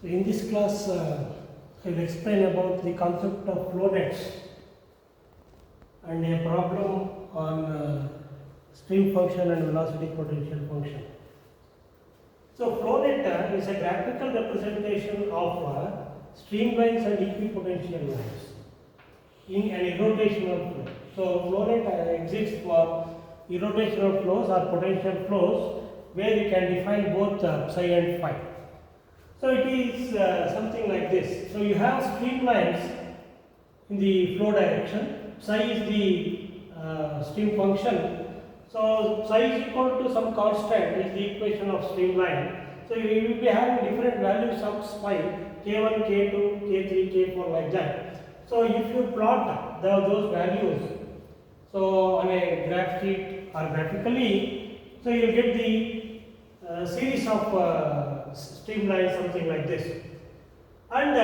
So in this class, I will explain about the concept of flow nets and a problem on stream function and velocity potential function. So flow net is a graphical representation of streamlines and equipotential lines in an irrotational flow. So flow net exists for irrotational flows or potential flows where you can define both psi and phi. So it is something like this. So you have streamlines in the flow direction. Psi is the stream function. So psi is equal to some constant is the equation of streamline. So you will be having different values of psi, k1, k2, k3, k4 like that. So if you plot those values, so on a graph sheet or graphically, so you will get the series of streamlines, something like this. And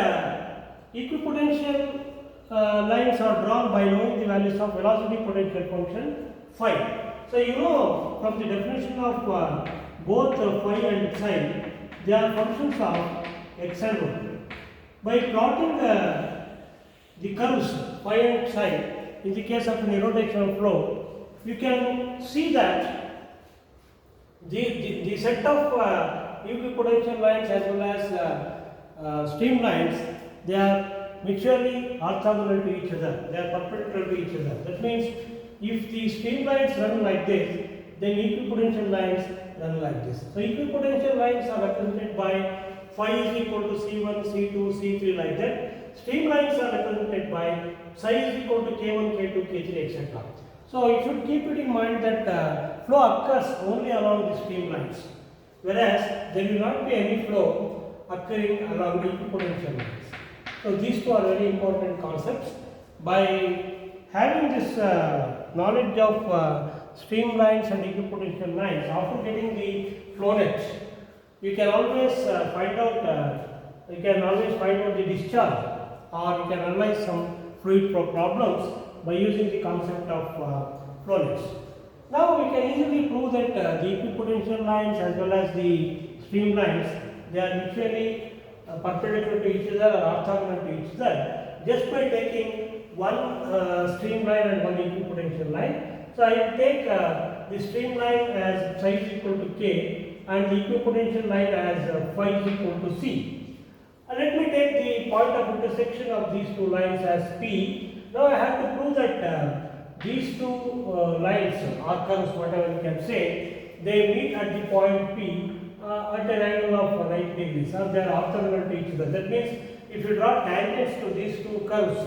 equipotential lines are drawn by knowing the values of velocity potential function phi. So you know from the definition of both phi and psi, they are functions of x and y. By plotting the curves phi and psi in the case of an irrotational flow, you can see that the set of equipotential lines as well as streamlines, they are mutually orthogonal to each other. They are perpendicular to each other. That means if the streamlines run like this, then equipotential lines run like this. So equipotential lines are represented by phi is equal to C1, C2, C3 like that. Streamlines are represented by psi is equal to K1, K2, K3, etc. So you should keep it in mind that flow occurs only along the streamlines, whereas there will not be any flow occurring along the equipotential lines. So these two are very important concepts. By having this knowledge of streamlines and equipotential lines, after getting the flow nets, you can always find out the discharge, or you can analyze some fluid flow problems by using the concept of flow nets. Now we can easily prove that the equipotential lines as well as the streamlines, they are mutually perpendicular to each other or orthogonal to each other just by taking one streamline and one equipotential line. So I will take the streamline as psi is equal to k and the equipotential line as phi is equal to c. And let me take the point of intersection of these two lines as p. Now I have to prove that these two lines or curves, whatever you can say, they meet at the point p at an angle of 90 degrees, or they are orthogonal to each other. That means if you draw tangents to these two curves,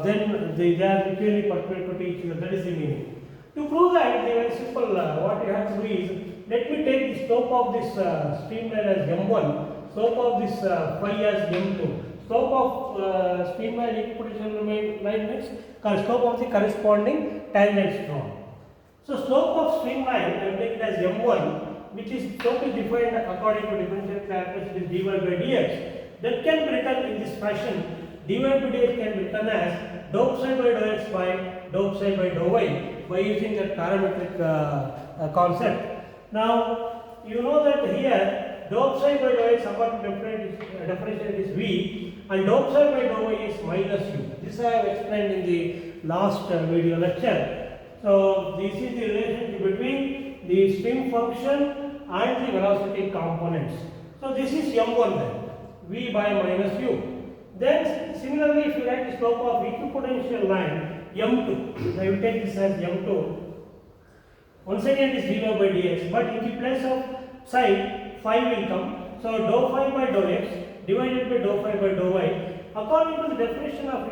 then they are mutually perpendicular to each other. That is the meaning. To prove that, they are very simple. What you have to do is, let me take the slope of this streamline as m1, slope of this phi as m2. Slope of streamline equipotential line means slope of the corresponding tangents drawn. So slope of streamline, I will take it as m1, which is slope is defined according to differential characteristics dy by dx. That can be written in this fashion. Dy by dx can be written as dou psi by dou x by dou psi by dou y by using that parametric concept. Now you know that here dou psi by dou x according to definition is v and dou psi by dou y is minus u. This I have explained in the last video lecture. So this is the relationship between the stream function and the velocity components. So this is m1 then, v by minus u. Then similarly, if you write the slope of equipotential line m2, so I will take this as m2. Once again it is dy by dx, but in the place of psi, phi will come. So dou phi by dou x divided by dou phi by dou y. According to the definition of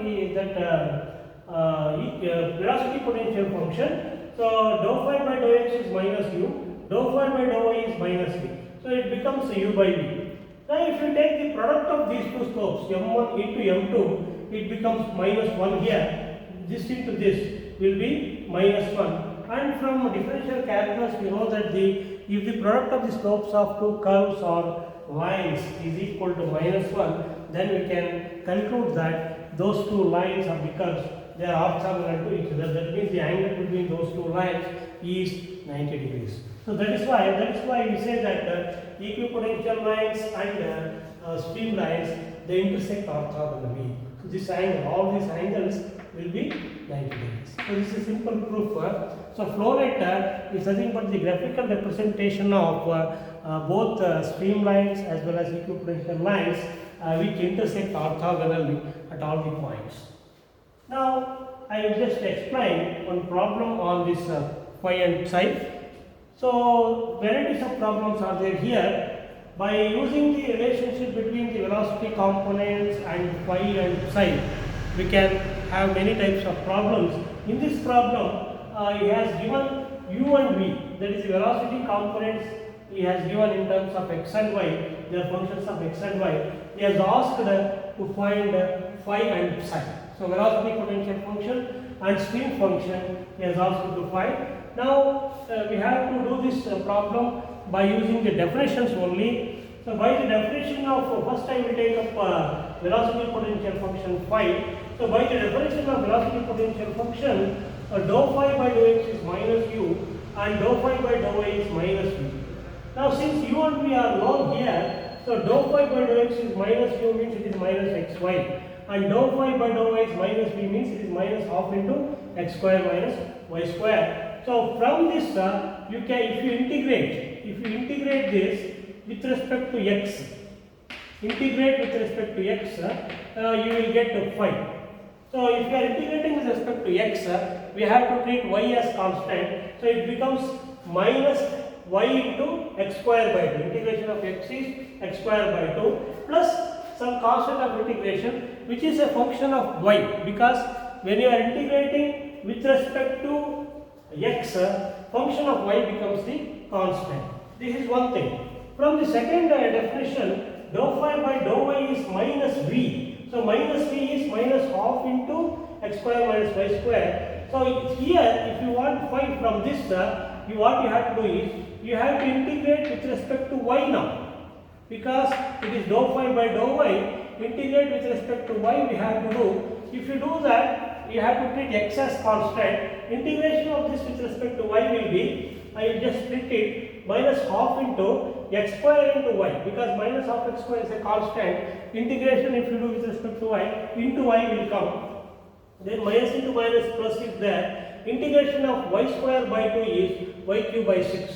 velocity potential function, so dou phi by dou x is minus u, dou phi by dou y is minus v. So it becomes u by v. Now if you take the product of these two slopes, m1 into m2, it becomes minus 1 here. This into this will be minus 1. And from differential calculus, we know that if the product of the slopes of two curves or lines is equal to minus 1, then we can conclude that those two lines of the curves, they are orthogonal to each other. That means the angle between those two lines is 90 degrees. So that is why we say that equipotential lines and streamlines, they intersect orthogonally. So this angle, all these angles will be 90 degrees. So this is simple proof. So flow rate is nothing but the graphical representation of both streamlines as well as equipotential lines which intersect orthogonally at all the points. Now I will just explain one problem on this phi and psi. So varieties of problems are there here. By using the relationship between the velocity components and phi and psi, we can have many types of problems. In this problem, he has given u and v, that is the velocity components he has given in terms of x and y, they are functions of x and y. He has asked to find phi and psi. So velocity potential function and stream function he has asked to find. Now we have to do this problem by using the definitions only. So by the definition of, first I will take up velocity potential function phi. So by the definition of velocity potential function, dou phi by dou x is minus u and dou phi by dou y is minus v. Now since u and v are known here, so dou phi by dou x is minus u means it is minus xy, and dou phi by dou y is minus v means it is minus half into x square minus y square. So from this you can, if you integrate this with respect to x, you will get phi. So if you are integrating with respect to x, we have to treat y as constant. So it becomes minus y into x square by 2. Integration of x is x square by 2 plus some constant of integration which is a function of y, because when you are integrating with respect to x, function of y becomes the constant. This is one thing. From the second definition, dou phi by dou y is minus v. So minus v is minus half into x square minus y square. So here, if you want phi from this, what you have to do is, you have to integrate with respect to y now. Because it is dou phi by dou y, integrate with respect to y we have to do. If you do that, you have to treat x as constant. Integration of this with respect to y will be, I will just split it, minus half into x square into y, because minus half x square is a constant. Integration if you do with respect to y, into y will come. Then minus into minus plus is there. Integration of y square by 2 is y cube by 6,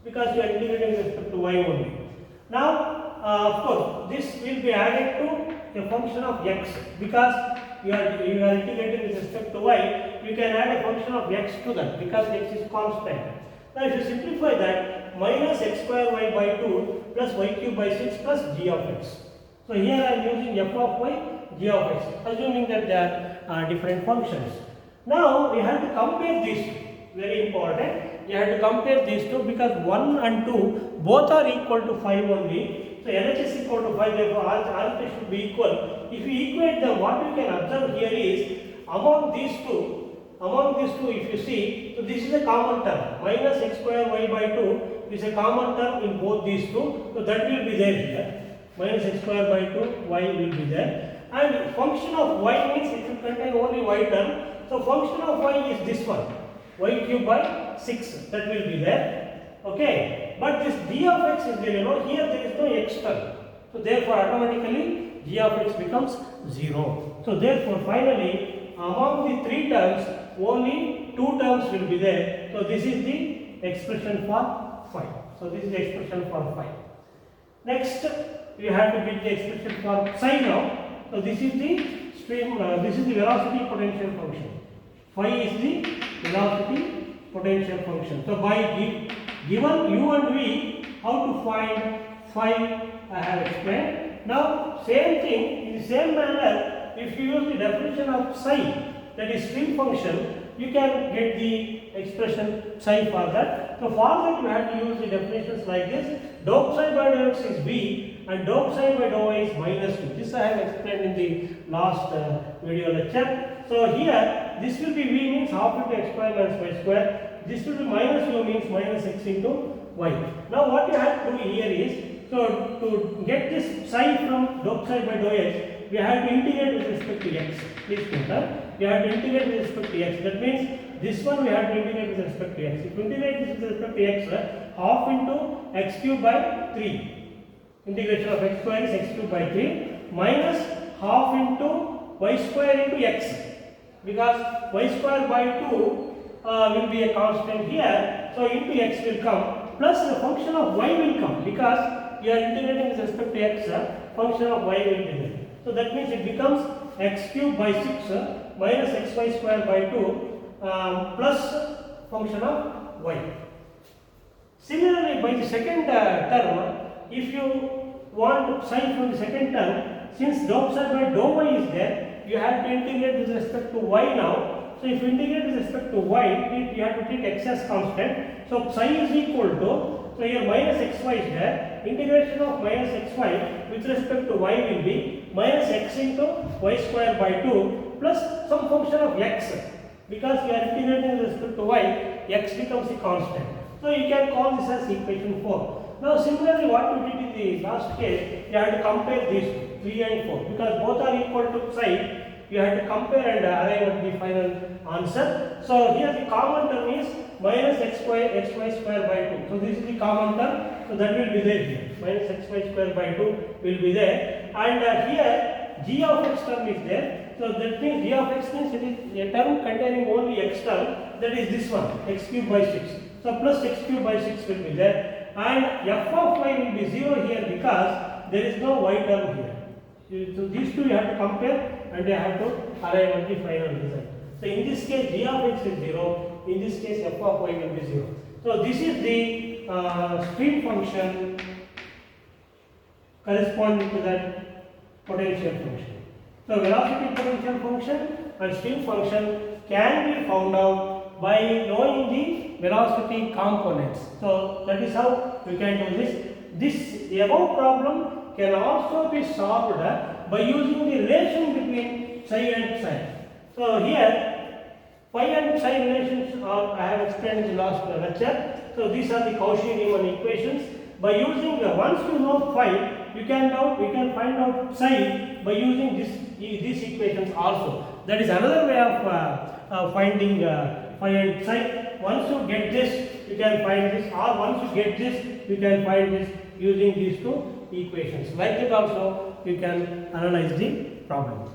because you are integrating with respect to y only. Now, of course, this will be added to a function of x, because you are integrating with respect to y. You can add a function of x to that, because x is constant. Now, if you simplify that, minus x square y by 2 plus y cube by 6 plus g of x. So here I am using f of y, g of x, assuming that there are different functions. Now we have to compare these two. Very important. You have to compare these two, because 1 and 2 both are equal to 5 only. So LHS is equal to 5, therefore RHS should be equal. If you equate them, what you can observe here is, among these two, if you see, so this is a common term. Minus x square y by 2 is a common term in both these two. So that will be there here. Minus x square by 2, y will be there. And function of y means it will contain only y term. So function of y is this one, y cube by 6. That will be there. Okay. But this d of x is there, here there is no x term. So therefore automatically g of x becomes 0. So therefore finally, among the 3 terms, only 2 terms will be there. So this is the expression for phi. So this is the expression for phi. Next, we have to get the expression for psi now. So this is the stream. This is the velocity potential function. Phi is the velocity potential function. So by given u and v, how to find phi I have explained. Now same thing, in the same manner, if you use the definition of psi, that is stream function, you can get the expression psi for that. So for that you have to use the definitions like this. Dou psi by dou x is v and dou psi by dou y is minus 2. This I have explained in the last video lecture. So here this will be v means half into x square minus y square. This will be minus u means minus x into y. Now what you have to do here is, so to get this psi from dou psi by dou x, we have to integrate with respect to x. Please note, we have to integrate with respect to x. That means this one we have to integrate with respect to x. If you integrate this with respect to x, half into x cube by 3. Integration of x square is x cube by 3 minus half into y square into x, because y square by 2 will be a constant here, so into x will come, plus the function of y will come, because you are integrating with respect to x, function of y will be there. So that means it becomes x cube by 6 minus xy square by 2 plus function of y. Similarly, by the second term, if you want sign from the second term, since dou psi by dou y is there, you have to integrate with respect to y now. So if you integrate with respect to y, you have to treat x as constant. So psi is equal to, so here minus xy is there, integration of minus xy with respect to y will be minus x into y square by 2 plus some function of x. Because we are integrating with respect to y, x becomes a constant. So you can call this as equation 4. Now similarly, what we did in the last case, you have to compare these two, 3 and 4, because both are equal to psi. You have to compare and arrive at the final answer. So here the common term is minus xy square by 2. So this is the common term. So that will be there here. Minus xy square by 2 will be there. And here g of x term is there. So that means g of x means it is a term containing only x term. That is this one, x cube by 6. So plus x cube by 6 will be there. And f of y will be 0 here because there is no y term here. So these two you have to compare and you have to arrive at the final result. So in this case g of x is 0, in this case f of y will be 0. So this is the stream function corresponding to that potential function. So velocity potential function and stream function can be found out by knowing the velocity components. So that is how we can do this. The above problem can also be solved by using the relation between psi and psi. So here phi and psi relations are I have explained in the last lecture. So these are the Cauchy-Riemann equations. By using once you know phi, we can find out psi by using these equations also. That is another way of finding phi and psi. Once you get this, you can find this, or once you get this, you can find this using these two equations. Like that also, you can analyze the problem.